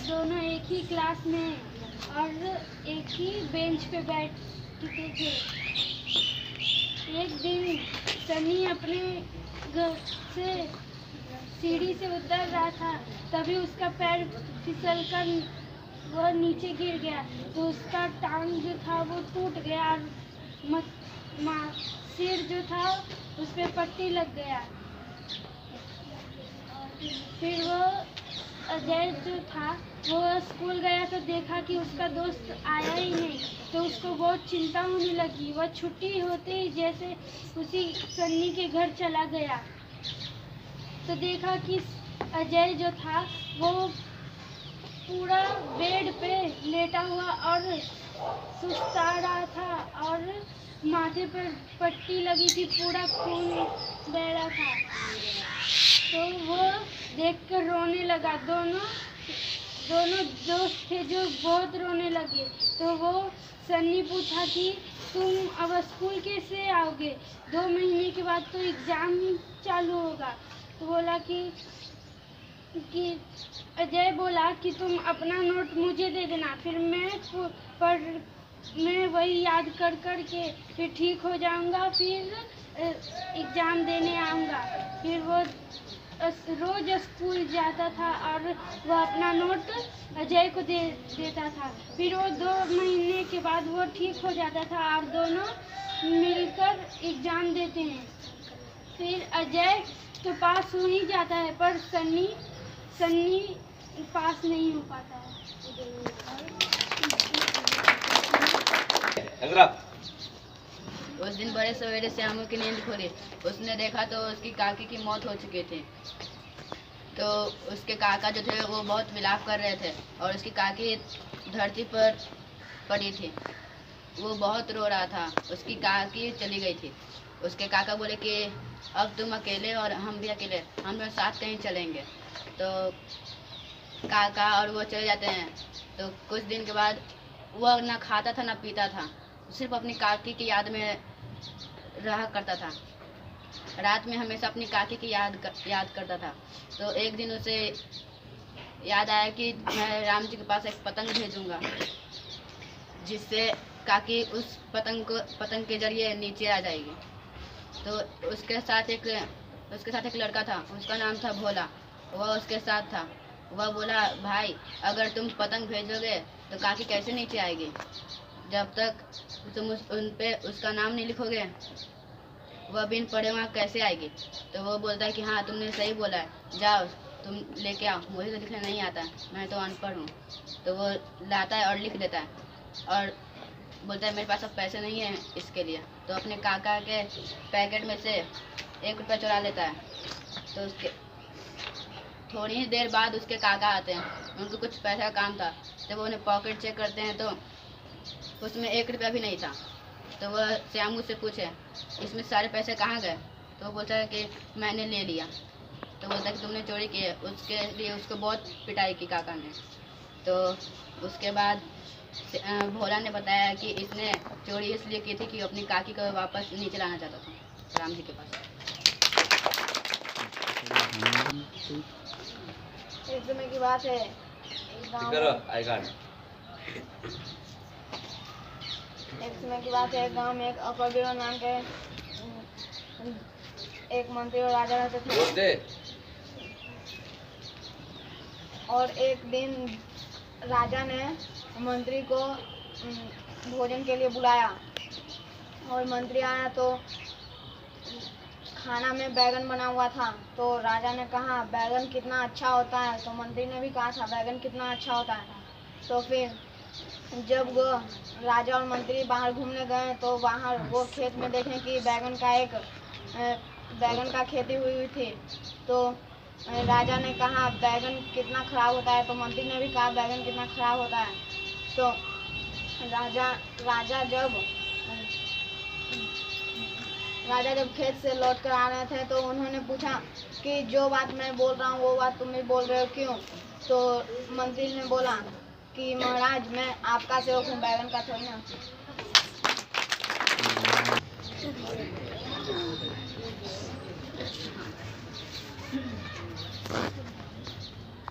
दोनों एक ही क्लास में और एक ही बेंच पे बैठते थे। एक दिन सनी अपने घर से सीढ़ी से उतर रहा था, तभी उसका पैर फिसलकर वह नीचे गिर गया, तो उसका टांग जो था वो टूट गया और सिर जो था उस पर पट्टी लग गया। फिर वो अजय जो था वो स्कूल गया तो देखा कि उसका दोस्त आया ही नहीं, तो उसको बहुत चिंता होने लगी। वह छुट्टी होते ही जैसे उसी सन्नी के घर चला गया तो देखा कि अजय जो था वो पूरा बेड पे लेटा हुआ और सुस्ता रहा था और माथे पर पट्टी लगी थी, पूरा खून बह रहा था। तो वो देखकर रोने लगा। दोनों दोस्त थे जो बहुत रोने लगे। तो वो सन्नी पूछा कि तुम अब स्कूल कैसे आओगे, 2 महीने के बाद तो एग्ज़ाम चालू होगा। तो बोला कि अजय बोला कि तुम अपना नोट मुझे दे देना, फिर मैं वही याद कर के फिर ठीक हो जाऊंगा, फिर एग्ज़ाम देने आऊँगा। फिर वो रोज़ स्कूल जाता था और वह अपना नोट अजय को देता था। फिर वो 2 महीने के बाद वो ठीक हो जाता था और दोनों मिलकर एग्ज़ाम देते हैं। फिर अजय तो पास हो ही जाता है, पर सन्नी पास नहीं हो पाता है। उस दिन बड़े सवेरे श्यामू की नींद खुली। उसने देखा तो उसकी काकी की मौत हो चुकी थी। तो उसके काका जो थे वो बहुत विलाप कर रहे थे और उसकी काकी धरती पर पड़ी थी। वो बहुत रो रहा था। उसकी काकी चली गई थी। उसके काका बोले कि अब तुम अकेले और हम भी अकेले, हम लोग साथ कहीं चलेंगे। तो काका और वो चले जाते हैं। तो कुछ दिन के बाद वह ना खाता था ना पीता था, सिर्फ अपनी काकी की याद में रहा करता था। रात में हमेशा अपनी काकी की याद करता था। तो एक दिन उसे याद आया कि मैं राम जी के पास एक पतंग भेजूंगा, जिससे काकी उस पतंग के जरिए नीचे आ जाएगी। तो उसके साथ एक लड़का था, उसका नाम था भोला। वह उसके साथ था। वह बोला, भाई अगर तुम पतंग भेजोगे तो काकी कैसे नीचे आएगी, जब तक तुम उन पे उसका नाम नहीं लिखोगे वह बिन पढ़े वहाँ कैसे आएगी। तो वो बोलता है कि हाँ तुमने सही बोला है, जाओ तुम लेके आओ, मुझे तो लिखना नहीं आता, मैं तो अनपढ़ हूँ। तो वो लाता है और लिख देता है और बोलता है मेरे पास अब पैसे नहीं है इसके लिए। तो अपने काका के पैकेट में से 1 रुपया चुरा लेता है। तो उसके थोड़ी ही देर बाद उसके काका आते हैं, उनको कुछ पैसा का काम था। जब वो उन्हें पॉकेट चेक करते हैं तो उसमें 1 रुपया भी नहीं था। तो वह श्यामू से पूछे इसमें सारे पैसे कहाँ गए। तो वो बोलता है कि मैंने ले लिया। तो बोलता है कि तुमने चोरी की है। उसके लिए उसको बहुत पिटाई की काका ने। तो उसके बाद भोला ने बताया कि इसने चोरी इसलिए की थी कि अपनी काकी को वापस नीचे लाना चाहता था राम जी के पास। एक समय की बात है, गांव में एक अकबर नाम के एक मंत्री और राजा रहते थे। और एक दिन राजा ने मंत्री को भोजन के लिए बुलाया और मंत्री आया तो खाना में बैगन बना हुआ था। तो राजा ने कहा बैगन कितना अच्छा होता है, तो मंत्री ने भी कहा था बैगन कितना अच्छा होता है। तो फिर जब वो राजा और मंत्री बाहर घूमने गए तो बाहर वो खेत में देखें कि बैगन का खेती हुई थी। तो राजा ने कहा बैगन कितना खराब होता है, तो मंत्री ने भी कहा बैगन कितना खराब होता है। तो राजा जब खेत से लौट कर आ रहे थे तो उन्होंने पूछा कि जो बात मैं बोल रहा हूँ वो बात तुम भी बोल रहे हो क्यों। तो मंत्री ने बोला कि महाराज मैं आपका सेवक हूँ, बैगन का थोड़ी ना।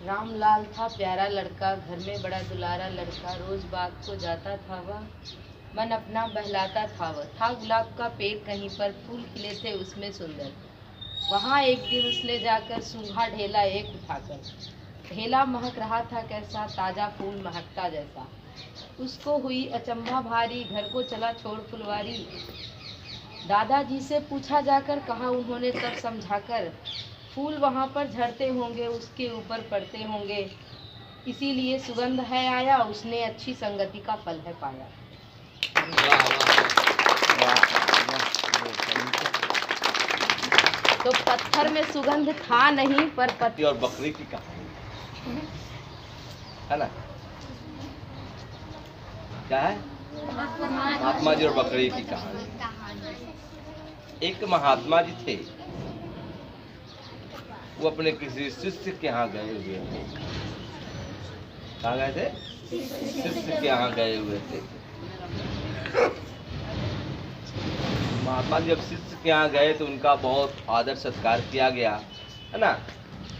रामलाल था प्यारा लड़का, घर में बड़ा दुलारा लड़का, रोज बाग को जाता था वह, मन अपना बहलाता था वह। था गुलाब का पेड़ कहीं पर, फूल खिले थे उसमें सुंदर। वहाँ एक दिन उसने जाकर सूंघा ढेला एक उठाकर, ढेला महक रहा था कैसा, ताजा फूल महकता जैसा। उसको हुई अचंभा भारी, घर को चला छोड़ फुलवारी। दादाजी से पूछा जाकर, कहा उन्होंने तब समझाकर, फूल वहाँ पर झड़ते होंगे, उसके ऊपर पड़ते होंगे, इसीलिए सुगंध है आया, उसने अच्छी संगति का फल है पाया। तो पत्थर में सुगंध था नहीं, पर पत्थर और बकरी की कहानी है ना, क्या है? महात्मा जी और बकरी की कहानी। एक महात्मा जी थे, वो अपने किसी शिष्य के यहाँ गए हुए थे। कहाँ गए थे? शिष्य के यहाँ गए हुए थे। महात्मा जी जब शिष्य के यहाँ गए तो उनका बहुत आदर सत्कार किया गया, है ना।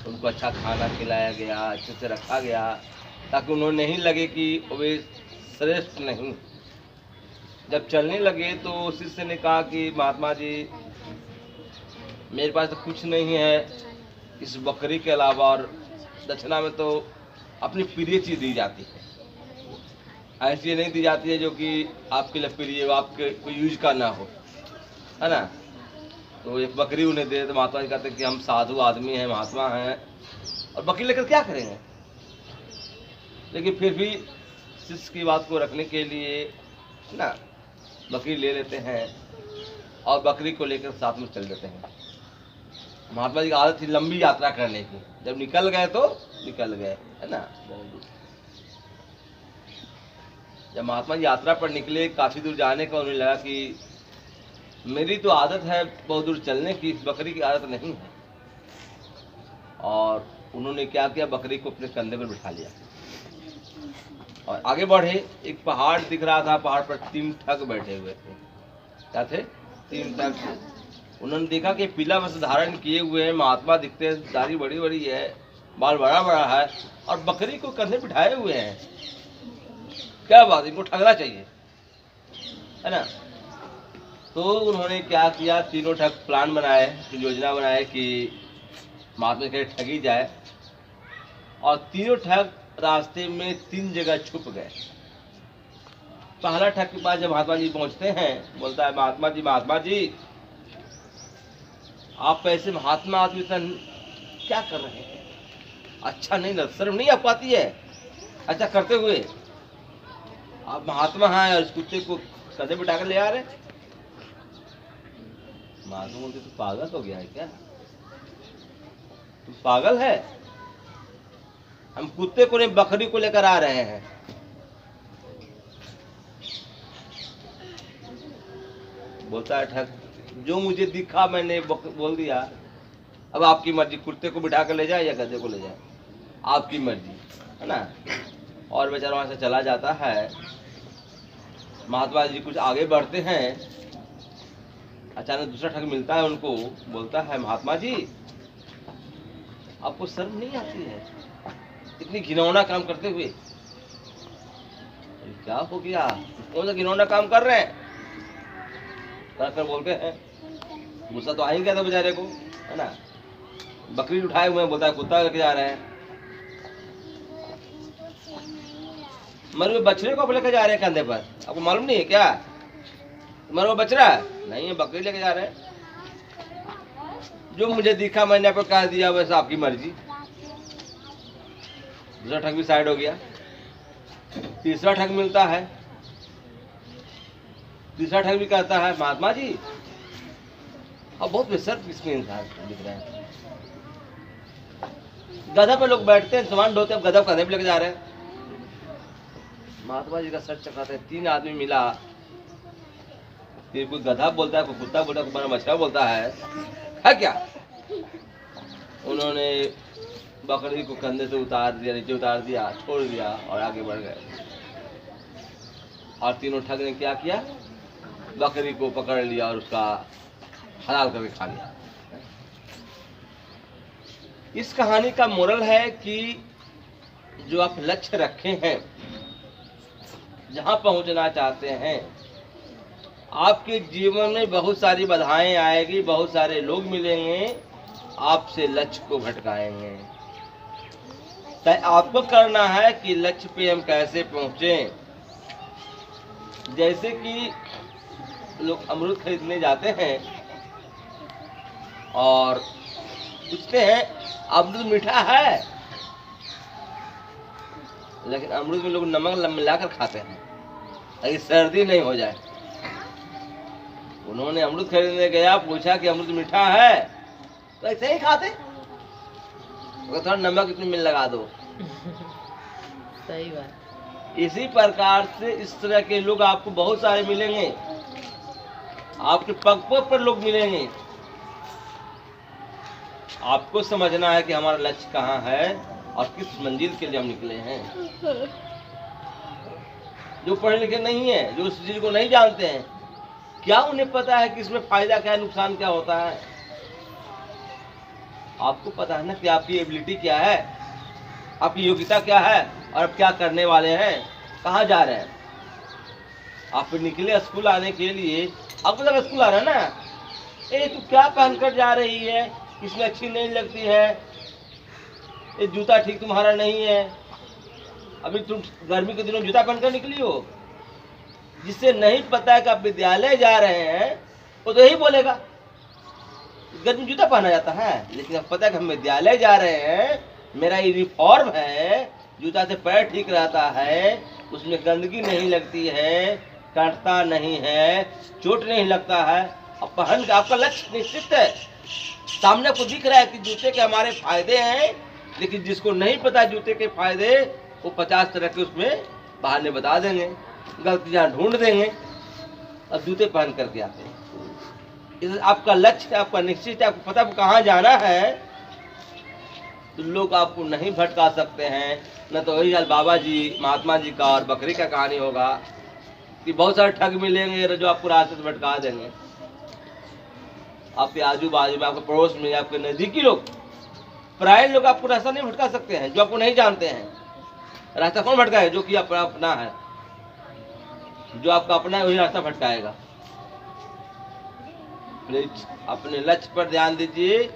उनको अच्छा खाना खिलाया गया, अच्छे से रखा गया, ताकि उन्हें नहीं लगे कि वे श्रेष्ठ नहीं। जब चलने लगे तो शिष्य ने कहा कि महात्मा जी, मेरे पास तो कुछ नहीं है इस बकरी के अलावा, और दक्षिणा में तो अपनी प्रिय चीज़ दी जाती है, ऐसी नहीं दी जाती है जो कि आपके लिए प्रिय हो, आपके कोई यूज का ना हो, है ना। तो एक बकरी उन्हें दे, तो महात्मा जी कहते कि हम साधु आदमी हैं, महात्मा हैं, और बकरी लेकर क्या करेंगे। लेकिन फिर भी शिष्य की बात को रखने के लिए ना बकरी ले लेते हैं और बकरी को लेकर साथ में चल देते हैं। महात्मा जी की आदत थी लंबी यात्रा करने की, जब निकल गए तो निकल गए, है ना। जब महात्मा जी यात्रा पर निकले, काफी दूर जाने का उन्हें लगा कि मेरी तो आदत है बहुत दूर चलने की, इस बकरी की आदत नहीं है। और उन्होंने क्या किया, बकरी को अपने कंधे पर बिठा लिया और आगे बढ़े। एक पहाड़ दिख रहा था, पहाड़ पर 3 ठग बैठे हुए थे। क्या थे? 3 ठग। उन्होंने देखा कि पीला वस्त्र धारण किए हुए हैं, महात्मा दिखते हैं, दाढ़ी बड़ी बड़ी है, बाल बड़ा बड़ा है, और बकरी को कंधे बिठाए हुए हैं। क्या बात, इनको ठगना चाहिए, है ना। तो उन्होंने क्या किया, तीनों ठग प्लान बनाए, योजना बनाए कि महात्मा के ठगी जाए, और तीनों ठग रास्ते में 3 जगह छुप गए। पहला ठग के पास जब महात्मा जी पहुंचते हैं, बोलता है, महात्मा जी आप ऐसे महात्मा आदमी क्या कर रहे हैं, अच्छा नहीं लग, शर्म नहीं आ पाती है अच्छा करते हुए। आप महात्मा हैं और इस कुत्ते को कंधे बिठा कर ले आ रहे। महात्मा बोलते, तू पागल हो गया है क्या, तू पागल है, हम कुत्ते को नहीं बकरी को लेकर आ रहे हैं। बोलता है ठग, जो मुझे दिखा मैंने बोल दिया, अब आपकी मर्जी, कुत्ते को बिठा कर ले जाए या गधे को ले जाए, आपकी मर्जी, है ना। और बेचारा वहां से चला जाता है। महात्मा जी कुछ आगे बढ़ते हैं, अचानक दूसरा ठग मिलता है उनको, बोलता है, महात्मा जी आपको शर्म नहीं आती है इतनी घिनौना काम करते हुए। क्या हो गया, कौन सा घिनौना काम कर रहे हैं, कर बोलते हैं। गुस्सा तो आ ही गया था बेचारे को, है ना। बकरी उठाए हुए हैं, बोलता है कुत्ता लेके जा रहे हैं, मरे हुए बछड़े को लेकर जा रहे हैं कंधे पर। आपको मालूम नहीं है क्या, मरे हुए बछड़ा नहीं है, बकरी लेके जा रहे हैं। जो मुझे दिखा मैंने आपको कह दिया, वैसा आपकी मर्जी। दूसरा ठग भी साइड हो गया। तीसरा ठग मिलता है, तीसरा ठग भी कहता है, महात्मा जी अब बहुत बेशर्म किस्म इंसान दिख रहे हैं। गधा पे लोग बैठते हैं, सामान ढोते हैं, गधा कंधे पे लेके जा रहे हैं। महात्मा जी का सर चकाते हैं। 3 आदमी मिला, फिर कोई गधा बोलता है, कोई कुत्ता बोलता है, कोई मछुआरा बोलता है क्या। उन्होंने बकरी को कंधे से उतार दिया, नीचे उतार दिया, छोड़ दिया और आगे बढ़ गए। और तीनों ठग ने क्या किया, बकरी को पकड़ लिया और उसका हलाल करके खा लिया। इस कहानी का मोरल है कि जो आप लक्ष्य रखे हैं, जहाँ पहुँचना चाहते हैं, आपके जीवन में बहुत सारी बाधाएं आएगी, बहुत सारे लोग मिलेंगे, आपसे लक्ष्य को भटकाएंगे। तय आपको करना है कि लक्ष्य पे हम कैसे पहुँचें। जैसे कि लोग अमरूद खरीदने जाते हैं और पूछते हैं अमरूद मीठा है, लेकिन अमरूद में लोग नमक मिलाकर खाते हैं ताकि सर्दी नहीं हो जाए। उन्होंने अमरूद खरीदने गया, पूछा कि अमरूद मीठा है, तो ऐसे ही खाते, तो थोड़ा नमक इसमें मिल लगा दो। सही बात। इसी प्रकार से इस तरह के लोग आपको बहुत सारे मिलेंगे, आपके पग पर लोग मिलेंगे। आपको समझना है कि हमारा लक्ष्य कहाँ है और किस मंजिल के लिए हम निकले हैं। जो पढ़े लिखे नहीं है, जो उस चीज को नहीं जानते हैं, क्या उन्हें पता है कि इसमें फायदा क्या है, नुकसान क्या होता है? आपको पता है ना कि आपकी एबिलिटी क्या है, आपकी योग्यता क्या है और आप क्या करने वाले हैं, कहाँ जा रहे हैं। आप निकले स्कूल आने के लिए, आपको लगा स्कूल आ रहा है ना, तू क्या पहनकर जा रही है, इसमें अच्छी नहीं लगती है, ये जूता ठीक तुम्हारा नहीं है, अभी तुम गर्मी के दिनों जूता पहनकर निकली हो। जिससे नहीं पता है कि आप विद्यालय जा रहे हैं, वो तो यही बोलेगा गर्मी में जूता पहना जाता है, लेकिन अब पता है कि हम विद्यालय जा रहे हैं, मेरा यूनिफॉर्म है, जूता से पैर ठीक रहता है, उसमें गंदगी नहीं लगती है, काटता नहीं है, चोट नहीं लगता है, अब पहन के आपका लक्ष्य निश्चित है। सामने को दिख रहा है कि जूते के हमारे फायदे हैं, लेकिन जिसको नहीं पता जूते के फायदे, वो 50 तरह के उसमें बहाने बता देंगे, गलतियां ढूंढ देंगे, अब जूते पहन करके आते हैं। आपका लक्ष्य है, आपका निश्चित है, आपको पता है कहाँ जाना है, तो लोग आपको नहीं भटका सकते हैं। न तो वही हाल बाबा जी, महात्मा जी का और बकरी का कहानी होगा कि बहुत सारे ठग मिलेंगे जो आपको रास्ते से भटका देंगे। आपके आजू बाजू में, आपके पड़ोस में, आपके नजदीकी लोग, पराये लोग आपको रास्ता नहीं भटका सकते हैं, जो आपको नहीं जानते हैं। रास्ता कौन भटकाएगा? जो कि अपना है, जो आपका अपना है वही रास्ता भटकाएगा। अपने लक्ष्य पर ध्यान दीजिए,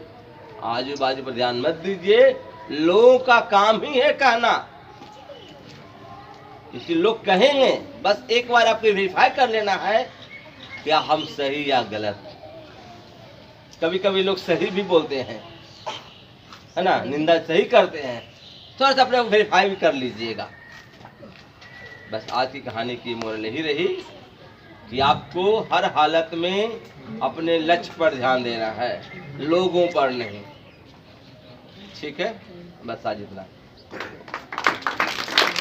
आजू बाजू पर ध्यान मत दीजिए। लोगों का काम ही है कहना, इसलिए लोग कहेंगे, बस एक बार आपको वेरीफाई कर लेना है क्या हम सही या गलत। कभी कभी लोग सही भी बोलते हैं, है ना, निंदा सही करते हैं, थोड़ा सा अपने वेरीफाई भी कर लीजिएगा। बस आज की कहानी की मोरल यही रही कि आपको हर हालत में अपने लक्ष्य पर ध्यान देना है, लोगों पर नहीं। ठीक है, बस आज इतना।